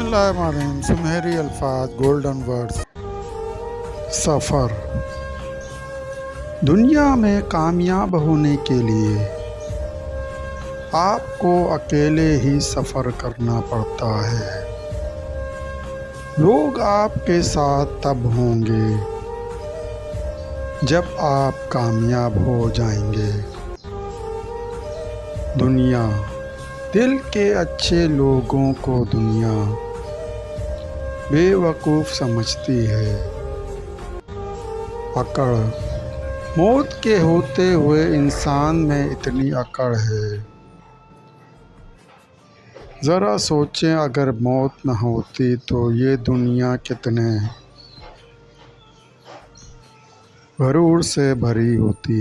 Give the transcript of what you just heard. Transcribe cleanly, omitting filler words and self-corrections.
बिस्मिल्लाहिर्रहमानिर्रहीम। सुनहरी अल्फाज, गोल्डन वर्ड्स। सफ़र। दुनिया में कामयाब होने के लिए आपको अकेले ही सफ़र करना पड़ता है। लोग आपके साथ तब होंगे जब आप कामयाब हो जाएंगे। दुनिया, दिल के अच्छे लोगों को दुनिया बेवकूफ़ समझती है। अकड़, मौत के होते हुए इंसान में इतनी अकड़ है। ज़रा सोचें, अगर मौत न होती तो ये दुनिया कितने गरूर से भरी होती।